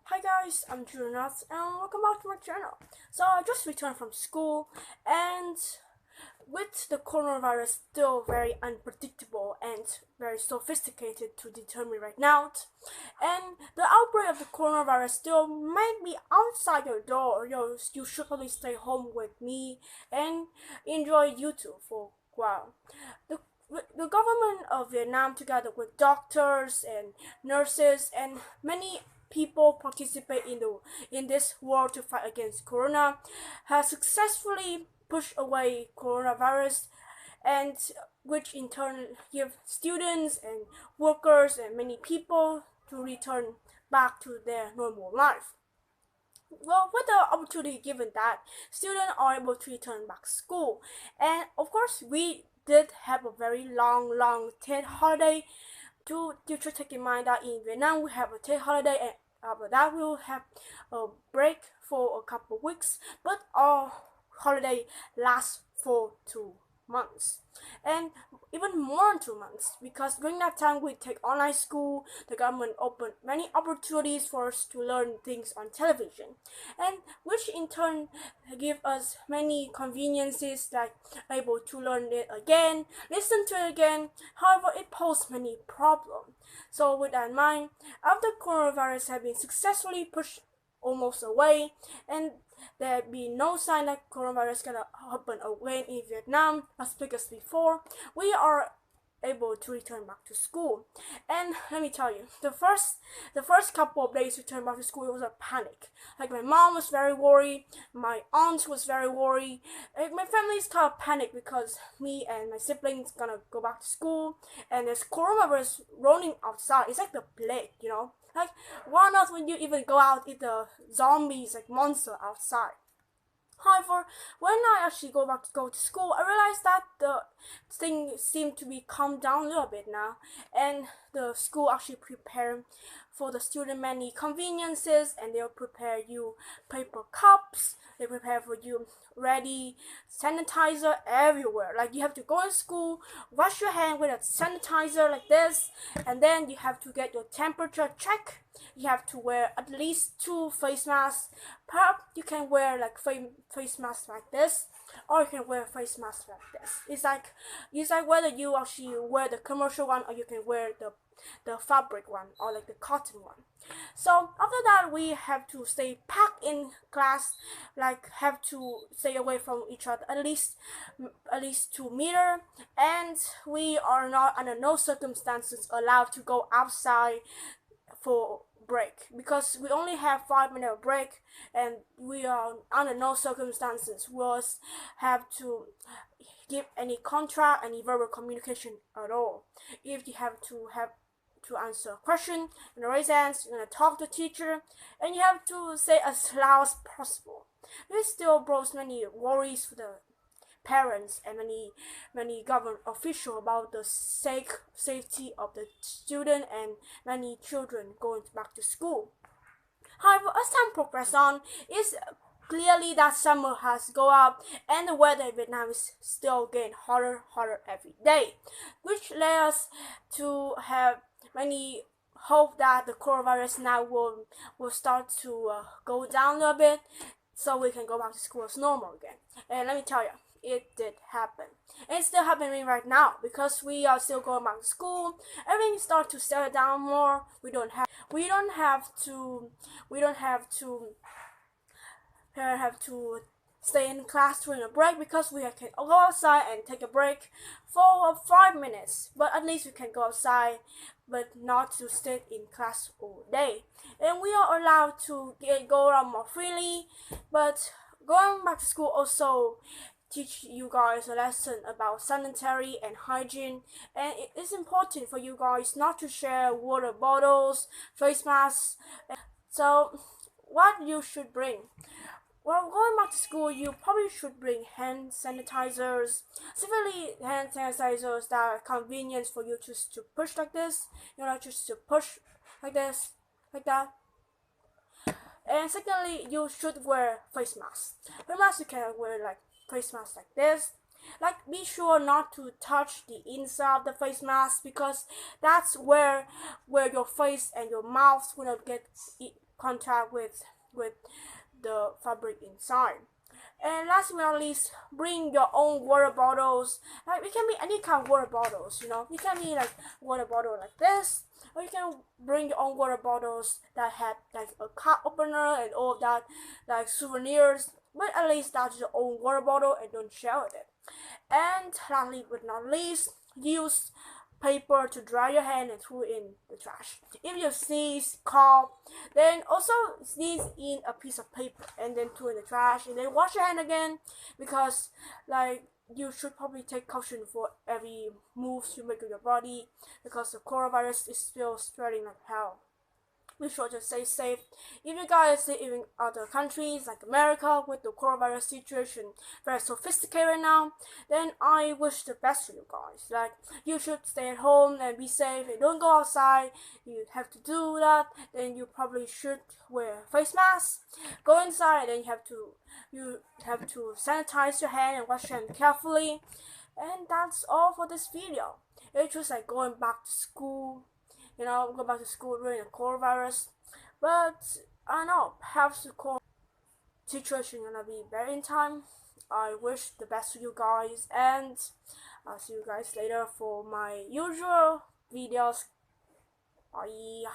Hi guys, I'm Julius and welcome back to my channel. So I just returned from school, and with the coronavirus still very unpredictable and very sophisticated to determine right now, and the outbreak of the coronavirus still might be outside your door, you should probably stay home with me and enjoy YouTube for a while. The the government of Vietnam, together with doctors and nurses and many people participate in this war to fight against corona, has successfully pushed away coronavirus, and which in turn give students and workers and many people to return back to their normal life. Well, with the opportunity given that students are able to return back to school, and of course we did have a very long Tet holiday. You should take in mind that in Vietnam we have a Tet holiday, and after that we will have a break for a couple of weeks, but our holiday lasts for 2 months, and even more than 2 months, because during that time we take online school. The government opened many opportunities for us to learn things on television, and which in turn give us many conveniences, like able to learn it again, listen to it again. However, it poses many problems. So with that in mind, after coronavirus had been successfully pushed almost away, and there be no sign that coronavirus gonna happen again in Vietnam as big as before, we are able to return back to school. And let me tell you, the first couple of days return back to school, it was a panic. Like, my mom was very worried, my aunt was very worried, like, my family's kind of panicked because me and my siblings gonna go back to school, and there's coronavirus rolling outside. It's like the plague. Like, why not when you even go out, eat the zombies, like monster outside? However, when I actually go to school, I realized that the thing seemed to be calmed down a little bit now, and the school actually prepare for the student many conveniences, and they'll prepare you paper cups. They prepare for you ready sanitizer everywhere. Like, you have to go in school, wash your hand with a sanitizer like this, and then you have to get your temperature check. You have to wear at least 2 face masks. Perhaps you can wear like face mask like this, or you can wear a face mask like this. It's like whether you actually wear the commercial one, or you can wear the fabric one, or like the cotton one. So after that, we have to stay packed in class, like have to stay away from each other at least 2 meters, and we are not under no circumstances allowed to go outside for break, because we only have 5 minute break, and we are under no circumstances was have to give any contract, any verbal communication at all. If you have to answer a question in the raise hands, you're gonna talk to the teacher, and you have to say as loud as possible. This still brought many worries for the parents and many government officials about the safety of the student and many children going back to school. However, as time progressed on, it's clearly that summer has go up, and the weather in Vietnam is still getting hotter every day, which led us to have many hope that the coronavirus now will start to go down a little bit, so we can go back to school as normal again. And let me tell you, it did happen. And it's still happening right now, because we are still going back to school. Everything starts to settle down more. We don't have to stay in class during a break, because we can go outside and take a break for 5 minutes. But at least we can go outside, but not to stay in class all day. And we are allowed to go around more freely. But going back to school also teach you guys a lesson about sanitary and hygiene, and it is important for you guys not to share water bottles, face masks. So what you should bring, well, going back to school, you probably should bring hand sanitizers, specifically hand sanitizers that are convenient for you just to push like this, just to push like this, like that. And secondly, you should wear face masks. Face masks, you can wear like face masks like this. Like, be sure not to touch the inside of the face mask, because that's where your face and your mouth gonna get contact with the fabric inside. And last but not least, bring your own water bottles. Like, it can be any kind of water bottles, you know. It can be like water bottle like this, or you can bring your own water bottles that have like a cup opener and all of that, like souvenirs. But at least that's your own water bottle and don't share with it. And lastly but not least, use paper to dry your hand and throw it in the trash. If you sneeze, cough, then also sneeze in a piece of paper and then throw in the trash and then wash your hand again, because like you should probably take caution for every moves you make with your body, because the coronavirus is still spreading like hell. Be sure to stay safe. If you guys live in other countries like America with the coronavirus situation very sophisticated right now, then I wish the best for you guys. Like, you should stay at home and be safe and don't go outside. You have to do that. Then you probably should wear face masks. Go inside and you have to sanitize your hand and wash your hand carefully. And that's all for this video. It's just like going back to school, go back to school during the coronavirus. But I don't know, perhaps the core situation gonna be better in time. I wish the best to you guys, and I'll see you guys later for my usual videos. Bye.